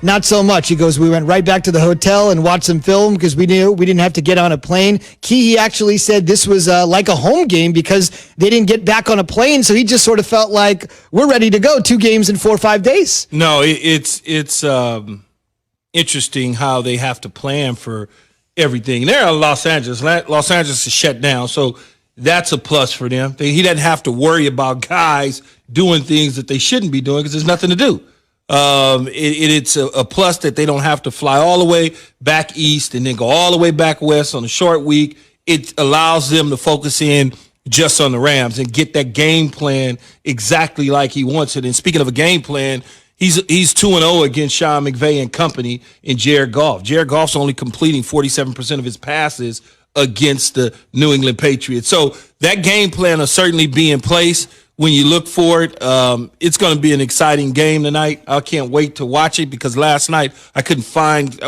Not so much. He goes, we went right back to the hotel and watched some film because we knew we didn't have to get on a plane. He actually said this was like a home game because they didn't get back on a plane. So he just sort of felt like we're ready to go. 2 games in 4 or 5 days. No, it's interesting how they have to plan for everything. They're in Los Angeles. Los Angeles is shut down. So that's a plus for them. He doesn't have to worry about guys doing things that they shouldn't be doing because there's nothing to do. It's a plus that they don't have to fly all the way back east and then go all the way back west on a short week. It allows them to focus in just on the Rams and get that game plan exactly like he wants it. And speaking of a game plan, he's 2-0 against Sean McVay and company in Jared Goff. Jared Goff's only completing 47% of his passes against the New England Patriots. So that game plan will certainly be in place when you look for it. It's going to be an exciting game tonight. I can't wait to watch it because last night I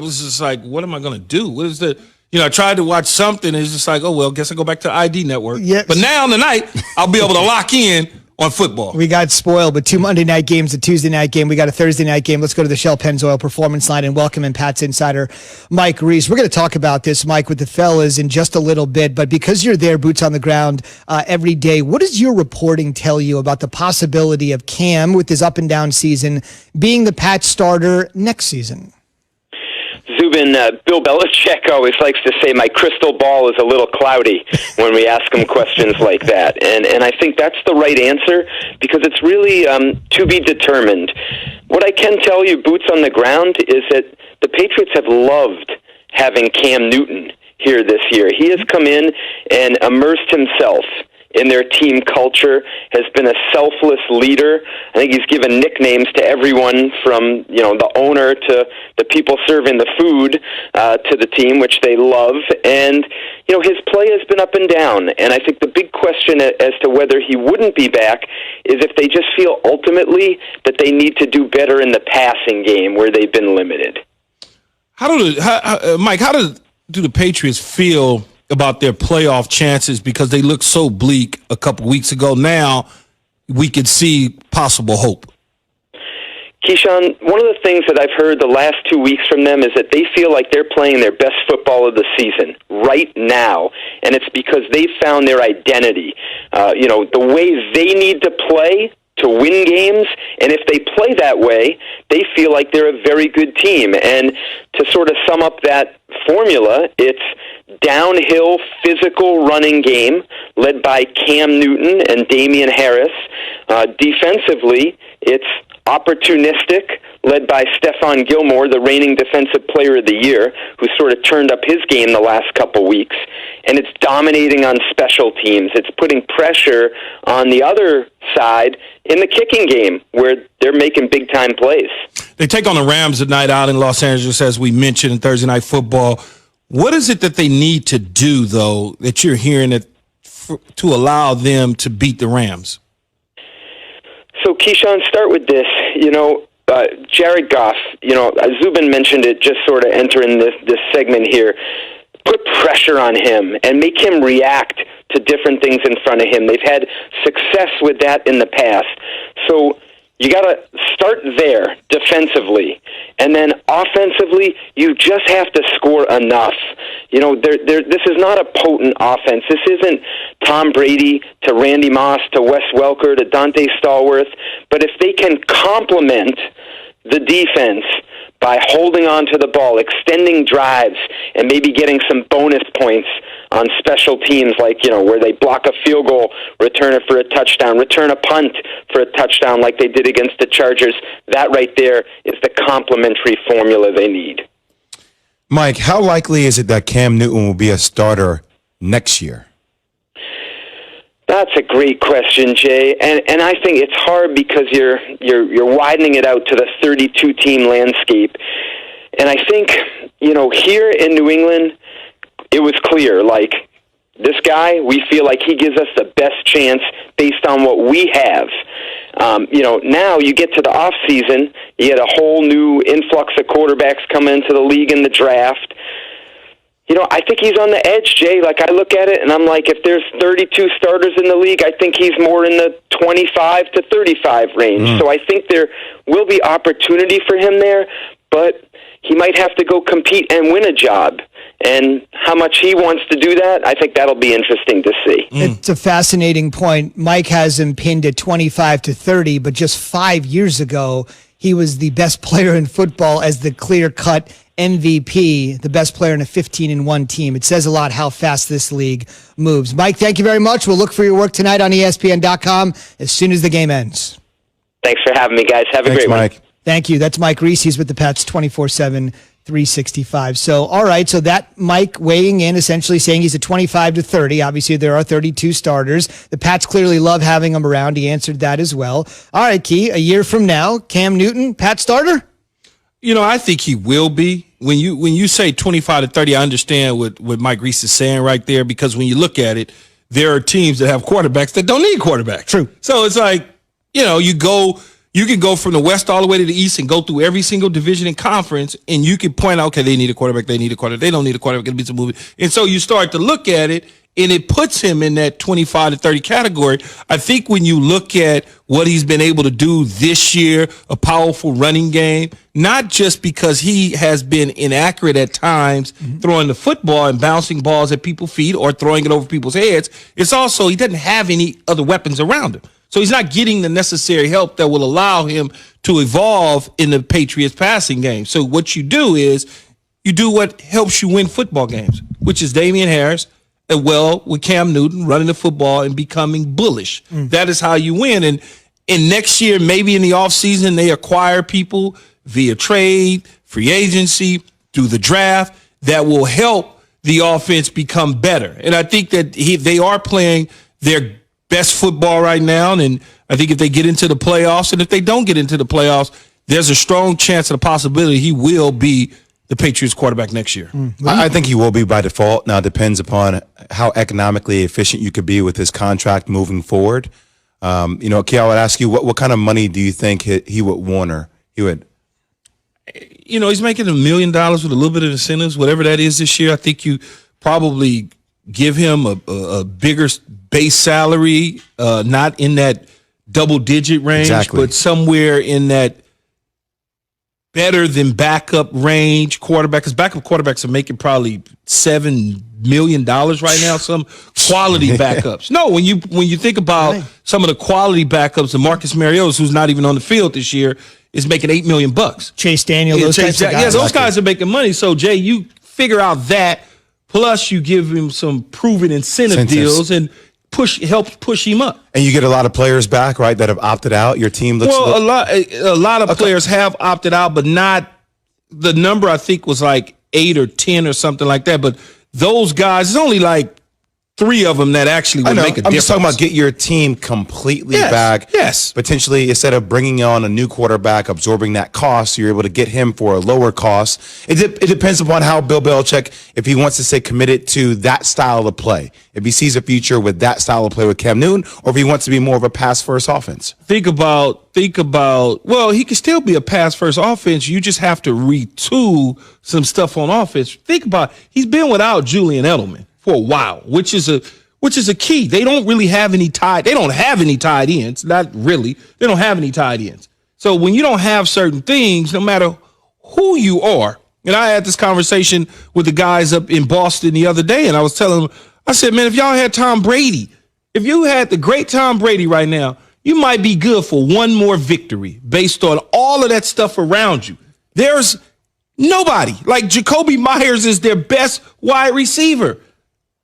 was just like, what am I going to do? What is I tried to watch something and it's just like, oh, well, guess I go back to ID Network. Yes. But now tonight I'll be able to lock in on football. We got spoiled with 2 Monday night games, a Tuesday night game. We got a Thursday night game. Let's go to the Shell Pennzoil Performance Line and welcome in Pat's insider, Mike Reese. We're going to talk about this, Mike, with the fellas in just a little bit. But because you're there, boots on the ground every day, what does your reporting tell you about the possibility of Cam, with his up and down season, being the Pats starter next season? Zubin, Bill Belichick always likes to say my crystal ball is a little cloudy when we ask him questions like that. And I think that's the right answer because it's really to be determined. What I can tell you, boots on the ground, is that the Patriots have loved having Cam Newton here this year. He has come in and immersed himself in their team culture, has been a selfless leader. I think he's given nicknames to everyone from, the owner to the people serving the food to the team, which they love. And, his play has been up and down. And I think the big question as to whether he wouldn't be back is if they just feel ultimately that they need to do better in the passing game where they've been limited. Mike, how do the Patriots feel about their playoff chances because they looked so bleak a couple weeks ago? Now we could see possible hope. Keyshawn, one of the things that I've heard the last 2 weeks from them is that they feel like they're playing their best football of the season right now, and it's because they've found their identity. The way they need to play to win games, and if they play that way, they feel like they're a very good team. And to sort of sum up that formula, it's downhill physical running game led by Cam Newton and Damian Harris. Defensively, it's opportunistic led by Stephon Gilmore, the reigning Defensive Player of the Year, who sort of turned up his game the last couple weeks. And it's dominating on special teams. It's putting pressure on the other side in the kicking game where they're making big-time plays. They take on the Rams tonight out in Los Angeles, as we mentioned, in Thursday Night Football. What is it that they need to do, though, that you're hearing to allow them to beat the Rams? So, Keyshawn, start with this. Jared Goff, Zubin mentioned it just sort of entering this segment here. Put pressure on him and make him react to different things in front of him. They've had success with that in the past. So you got to start there defensively. And then offensively, you just have to score enough. This is not a potent offense. This isn't Tom Brady to Randy Moss to Wes Welker to Dante Stallworth. But if they can complement the defense by holding on to the ball, extending drives, and maybe getting some bonus points on special teams like, where they block a field goal, return it for a touchdown, return a punt for a touchdown like they did against the Chargers, that right there is the complementary formula they need. Mike, how likely is it that Cam Newton will be a starter next year? That's a great question, Jay, and I think it's hard because you're widening it out to the 32-team landscape, and I think here in New England, it was clear this guy, we feel like he gives us the best chance based on what we have. Now you get to the off season, you get a whole new influx of quarterbacks coming into the league in the draft. I think he's on the edge, Jay. I look at it, and I'm like, if there's 32 starters in the league, I think he's more in the 25 to 35 range. So I think there will be opportunity for him there, but he might have to go compete and win a job. And how much he wants to do that, I think that'll be interesting to see. It's a fascinating point. Mike has him pinned at 25-30, but just 5 years ago, he was the best player in football as the clear-cut MVP, the best player in a 15-1 team. It says a lot how fast this league moves. Mike, thank you very much. We'll look for your work tonight on ESPN.com as soon as the game ends. Thanks for having me, guys. Have a great Mike. one. Thank you. That's Mike Reese. He's with the Pats 24/7, 365. So, all right. So that Mike weighing in, essentially saying he's a 25-30. Obviously, there are 32 starters. The Pats clearly love having him around. He answered that as well. All right, Key. A year from now, Cam Newton, Pat starter? I think he will be. When you say 25-30, I understand what Mike Reese is saying right there, because when you look at it, there are teams that have quarterbacks that don't need quarterbacks. True. So it's like, you can go from the West all the way to the East and go through every single division and conference, and you can point out, okay, they need a quarterback, they don't need a quarterback, it'll be some movie. And so you start to look at it, and it puts him in that 25-30 category. I think when you look at what he's been able to do this year, a powerful running game, not just because he has been inaccurate at times throwing the football and bouncing balls at people's feet or throwing it over people's heads, it's also he doesn't have any other weapons around him. So he's not getting the necessary help that will allow him to evolve in the Patriots passing game. So what you do is you do what helps you win football games, which is Damian Harris, and with Cam Newton running the football and becoming bullish. That is how you win. And next year, maybe in the offseason, they acquire people via trade, free agency, through the draft that will help the offense become better. And I think that they are playing their best football right now, and I think if they get into the playoffs, and if they don't get into the playoffs, there's a strong chance of the possibility he will be the Patriots quarterback next year. I think he will be by default. Now, it depends upon how economically efficient you could be with his contract moving forward. Key, I would ask you, what kind of money do you think he would want, or he would? He's making $1 million with a little bit of incentives, whatever that is this year. I think you probably give him a bigger base salary, not in that double-digit range, but somewhere in that better than backup range quarterback, because backup quarterbacks are making probably $7 million right now, some quality backups. No, when you think about some of the quality backups, the Marcus Mariota, who's not even on the field this year, is making $8 million. Chase Daniel, those types of guys. Yeah, those guys are making money. So, Jay, you figure out that, plus you give him some proven incentive deals and helps push him up. And you get a lot of players back, right, that have opted out. Your team looks a lot of players have opted out, but not the number. I think was like 8 or 10 or something like that. But those guys, it's only like 3 of them that actually would make a difference. I'm just talking about get your team completely back. Yes. Potentially, instead of bringing on a new quarterback, absorbing that cost, you're able to get him for a lower cost. It depends upon how Bill Belichick, if he wants to stay committed to that style of play, if he sees a future with that style of play with Cam Newton, or if he wants to be more of a pass-first offense. Think about, well, he can still be a pass-first offense. You just have to retool some stuff on offense. Think about, he's been without Julian Edelman for a while, which is a key. They don't have any tight ends. Not really. They don't have any tight ends. So when you don't have certain things, no matter who you are, and I had this conversation with the guys up in Boston the other day, and I was telling them, I said, man, if y'all had Tom Brady, if you had the great Tom Brady right now, you might be good for one more victory based on all of that stuff around you. There's nobody. Like Jacoby Myers is their best wide receiver.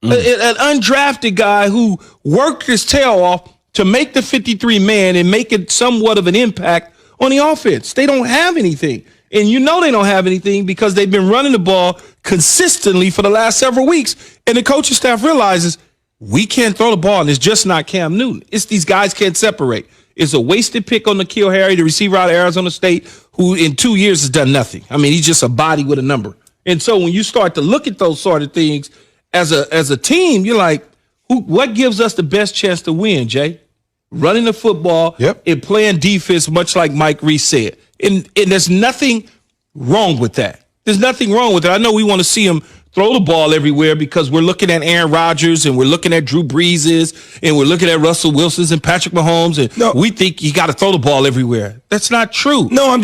An undrafted guy who worked his tail off to make the 53-man and make it somewhat of an impact on the offense. They don't have anything. And they don't have anything because they've been running the ball consistently for the last several weeks. And the coaching staff realizes we can't throw the ball, and it's just not Cam Newton. It's these guys can't separate. It's a wasted pick on N'Keal Harry, the receiver out of Arizona State, who in 2 years has done nothing. I mean, he's just a body with a number. And so when you start to look at those sort of things, as a team, you're like, what gives us the best chance to win, Jay? Running the football and playing defense, much like Mike Reese said. And there's nothing wrong with that. There's nothing wrong with it. I know we want to see him throw the ball everywhere because we're looking at Aaron Rodgers and we're looking at Drew Breeses and we're looking at Russell Wilson's and Patrick Mahomes and we think you got to throw the ball everywhere. That's not true. No, I'm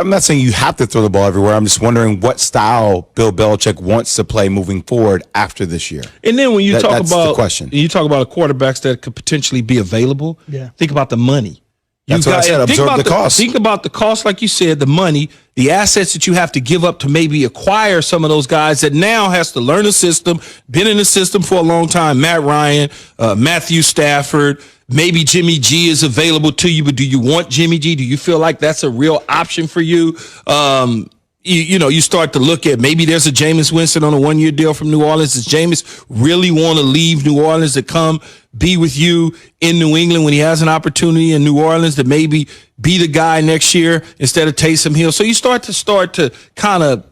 not saying you have to throw the ball everywhere. I'm just wondering what style Bill Belichick wants to play moving forward after this year. And then when you talk that's about the question. You talk about quarterbacks that could potentially be available. Yeah. Think about the money. That's what I said. Absorb the cost. Think about the cost, like you said, the money, the assets that you have to give up to maybe acquire some of those guys that now has to learn the system, been in the system for a long time. Matt Ryan, Matthew Stafford, maybe Jimmy G is available to you, but do you want Jimmy G? Do you feel like that's a real option for you? You start to look at maybe there's a Jameis Winston on a 1-year deal from New Orleans. Does Jameis really want to leave New Orleans to come be with you in New England when he has an opportunity in New Orleans to maybe be the guy next year instead of Taysom Hill? So you start to kind of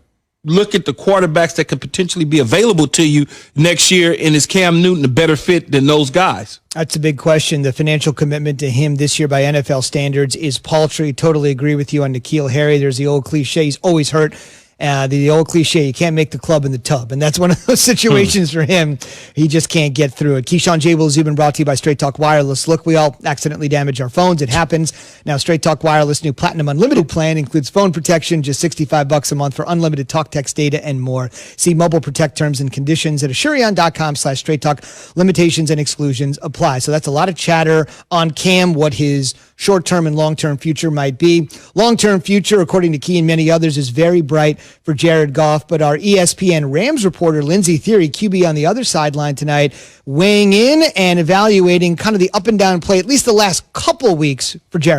look at the quarterbacks that could potentially be available to you next year, and is Cam Newton a better fit than those guys? That's a big question. The financial commitment to him this year by NFL standards is paltry. Totally agree with you on N'Keal Harry. There's the old cliche, he's always hurt. The old cliche, you can't make the club in the tub. And that's one of those situations for him. He just can't get through it. Keyshawn J. Will Zubin brought to you by Straight Talk Wireless. Look, we all accidentally damage our phones. It happens. Now, Straight Talk Wireless new Platinum Unlimited plan includes phone protection, just $65 a month for unlimited talk, text, data, and more. See Mobile Protect terms and conditions at Asurion.com/Straight Talk. Limitations and exclusions apply. So that's a lot of chatter on Cam, what his short-term and long-term future might be. Long-term future, according to Key and many others, is very bright for Jared Goff, but our ESPN Rams reporter, Lindsey Theory, QB on the other sideline tonight, weighing in and evaluating kind of the up and down play, at least the last couple weeks for Jared